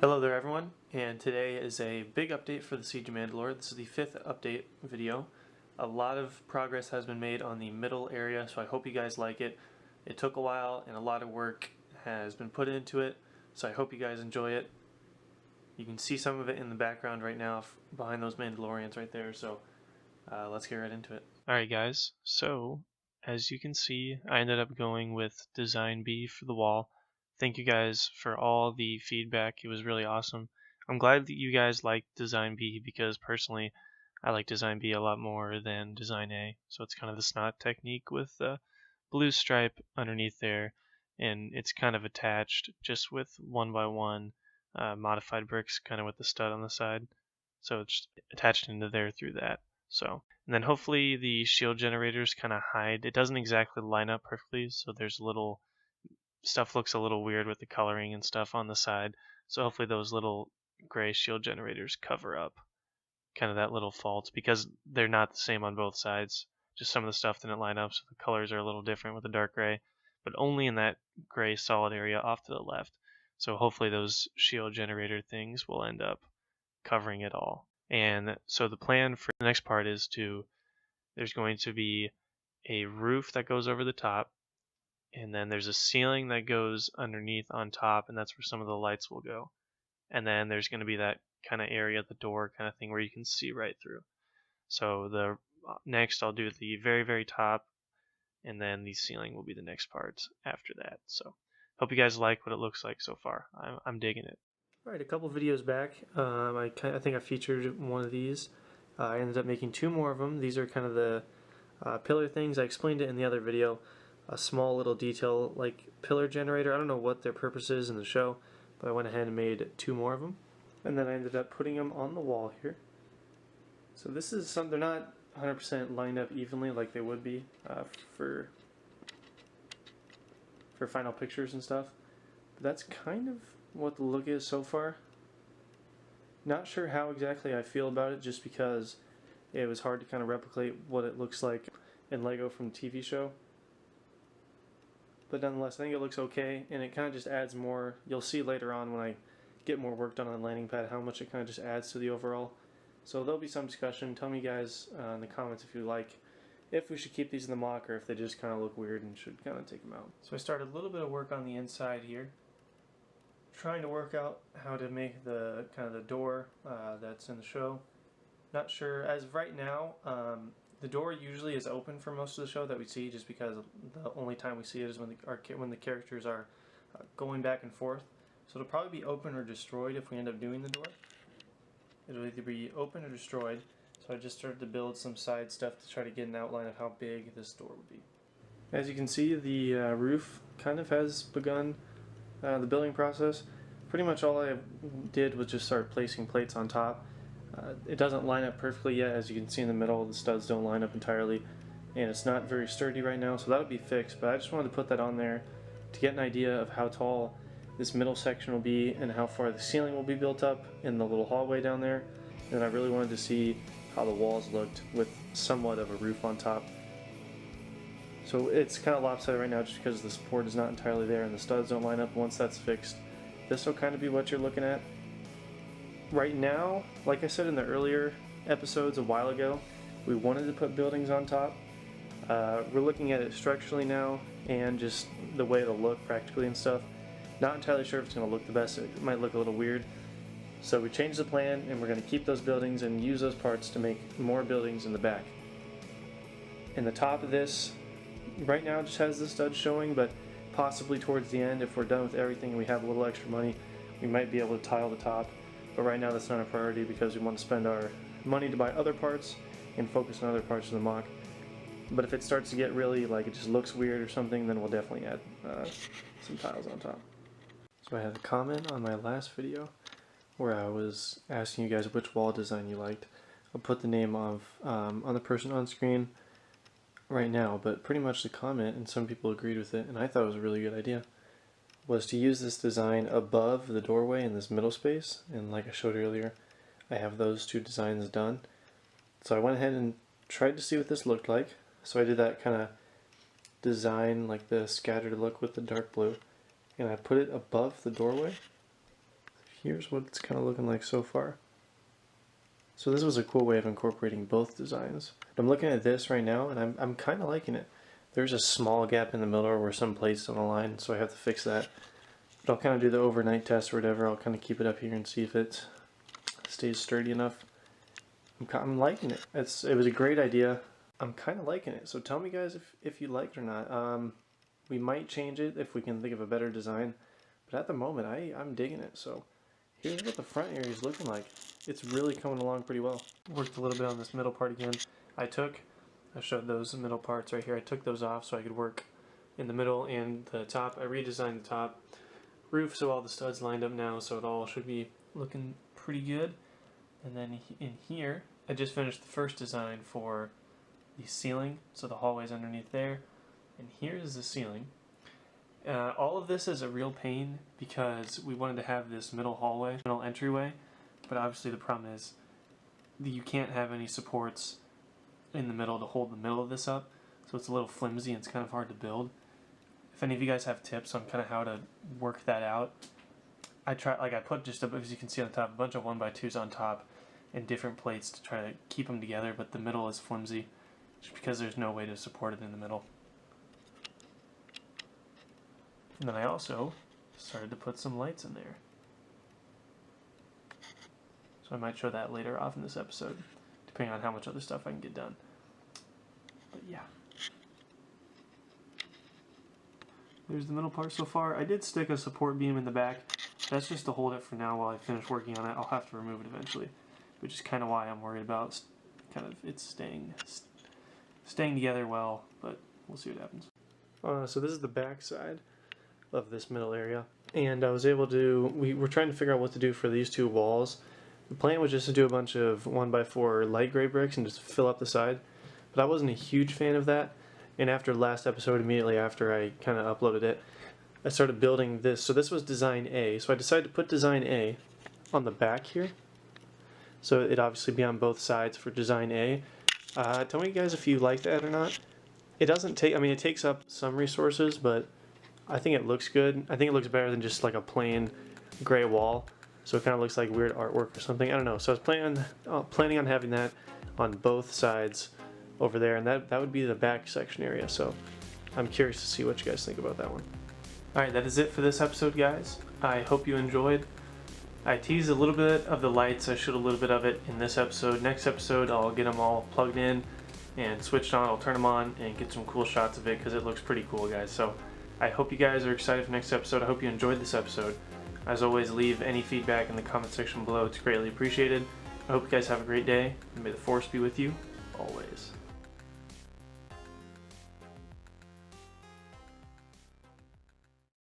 Hello there everyone, and today is a big update for the Siege of Mandalore. This is the 5th update video. A lot of progress has been made on the middle area, so I hope you guys like it. It took a while and a lot of work has been put into it, so I hope you guys enjoy it. You can see some of it in the background right now behind those Mandalorians right there, so let's get right into it. Alright guys, so as you can see, I ended up going with Design B for the wall. Thank you guys for all the feedback. It was really awesome. I'm glad that you guys liked Design B because personally I like Design B a lot more than Design A. So it's kind of the snot technique with the blue stripe underneath there, and it's kind of attached just with 1x1 modified bricks kind of with the stud on the side. So it's attached into there through that. So, and then hopefully the shield generators kind of hide. It doesn't exactly line up perfectly, so there's little stuff looks a little weird with the coloring and stuff on the side. So hopefully those little gray shield generators cover up kind of that little fault because they're not the same on both sides. Just some of the stuff didn't line up, so the colors are a little different with the dark gray, but only in that gray solid area off to the left. So hopefully those shield generator things will end up covering it all. And so the plan for the next part is there's going to be a roof that goes over the top, and then there's a ceiling that goes underneath on top, and that's where some of the lights will go. And then there's going to be that kind of area at the door kind of thing where you can see right through. So the next I'll do the very, very top, and then the ceiling will be the next part after that. So hope you guys like what it looks like so far. I'm digging it. All right, a couple videos back, I think I featured one of these. I ended up making two more of them. These are kind of the pillar things. I explained it in the other video. A small little detail like pillar generator. I don't know what their purpose is in the show, but I went ahead and made two more of them. And then I ended up putting them on the wall here. So this is they're not 100% lined up evenly like they would be for final pictures and stuff. But that's kind of what the look is so far. Not sure how exactly I feel about it, just because it was hard to kind of replicate what it looks like in Lego from the TV show. But nonetheless, I think it looks okay, and it kind of just adds more. You'll see later on when I get more work done on the landing pad how much it kind of just adds to the overall. So there'll be some discussion. Tell me guys in the comments if you like if we should keep these in the mock or if they just kind of look weird and should kind of take them out. So I started a little bit of work on the inside here, trying to work out how to make the kind of the door that's in the show. Not sure as of right now. The door usually is open for most of the show that we see, just because the only time we see it is when the characters are going back and forth. So it'll probably be open or destroyed if we end up doing the door. It'll either be open or destroyed. So I just started to build some side stuff to try to get an outline of how big this door would be. As you can see, the roof kind of has begun the building process. Pretty much all I did was just start placing plates on top. It doesn't line up perfectly yet. As you can see in the middle, the studs don't line up entirely, and it's not very sturdy right now, so that'll be fixed. But I just wanted to put that on there to get an idea of how tall this middle section will be and how far the ceiling will be built up in the little hallway down there. And I really wanted to see how the walls looked with somewhat of a roof on top. So it's kind of lopsided right now just because the support is not entirely there and the studs don't line up. Once that's fixed, this will kind of be what you're looking at. Right now, like I said in the earlier episodes a while ago, we wanted to put buildings on top. We're looking at it structurally now and just the way it'll look practically and stuff. Not entirely sure if it's going to look the best. It might look a little weird. So we changed the plan and we're going to keep those buildings and use those parts to make more buildings in the back. And the top of this right now just has the studs showing, but possibly towards the end, if we're done with everything and we have a little extra money, we might be able to tile the top. But right now that's not a priority because we want to spend our money to buy other parts and focus on other parts of the mock. But if it starts to get really like it just looks weird or something, then we'll definitely add some tiles on top. So I had a comment on my last video where I was asking you guys which wall design you liked. I'll put the name of on the person on screen right now, but pretty much the comment, and some people agreed with it, and I thought it was a really good idea, was to use this design above the doorway in this middle space. And like I showed earlier, I have those two designs done. So I went ahead and tried to see what this looked like. So I did that kind of design, like the scattered look with the dark blue, and I put it above the doorway. If here's what it's kind of looking like so far. So this was a cool way of incorporating both designs. I'm looking at this right now, and I'm kind of liking it. There's a small gap in the middle where some plates don't align, so I have to fix that. But I'll kind of do the overnight test or whatever. I'll kind of keep it up here and see if it stays sturdy enough. I'm liking it. It was a great idea. I'm kind of liking it. So tell me guys if you like it or not. We might change it if we can think of a better design. But at the moment, I'm digging it. So here's what the front area is looking like. It's really coming along pretty well. Worked a little bit on this middle part again. I showed those middle parts right here. I took those off so I could work in the middle and the top. I redesigned the top roof so all the studs lined up now, so it all should be looking pretty good. And then in here, I just finished the first design for the ceiling, so the hallway's underneath there. And here is the ceiling. All of this is a real pain because we wanted to have this middle hallway, middle entryway, but obviously the problem is that you can't have any supports in the middle to hold the middle of this up, so it's a little flimsy and it's kind of hard to build. If any of you guys have tips on kind of how to work that out, I put just, as you can see on the top, a bunch of 1x2s on top and different plates to try to keep them together, but the middle is flimsy just because there's no way to support it in the middle. And then I also started to put some lights in there. So I might show that later off in this episode, depending on how much other stuff I can get done. But yeah. There's the middle part so far. I did stick a support beam in the back. That's just to hold it for now while I finish working on it. I'll have to remove it eventually, which is kind of why I'm worried about it's staying together well, but we'll see what happens. So this is the back side of this middle area, and I was able to, we were trying to figure out what to do for these two walls. The plan was just to do a bunch of 1x4 light gray bricks and just fill up the side, but I wasn't a huge fan of that. And after the last episode, immediately after I kind of uploaded it, I started building this. So this was design A. So I decided to put design A on the back here. So it'd obviously be on both sides for design A. Tell me guys if you like that or not. It doesn't take, I mean, it takes up some resources, but I think it looks good. I think it looks better than just like a plain gray wall. So it kind of looks like weird artwork or something. I don't know. So I was planning on having that on both sides over there, and that would be the back section area. So I'm curious to see what you guys think about that one. Alright, that is it for this episode, guys. I hope you enjoyed. I teased a little bit of the lights. I showed a little bit of it in this episode. Next episode, I'll get them all plugged in and switched on. I'll turn them on and get some cool shots of it because it looks pretty cool, guys. So I hope you guys are excited for next episode. I hope you enjoyed this episode. As always, leave any feedback in the comment section below. It's greatly appreciated. I hope you guys have a great day, and may the force be with you always.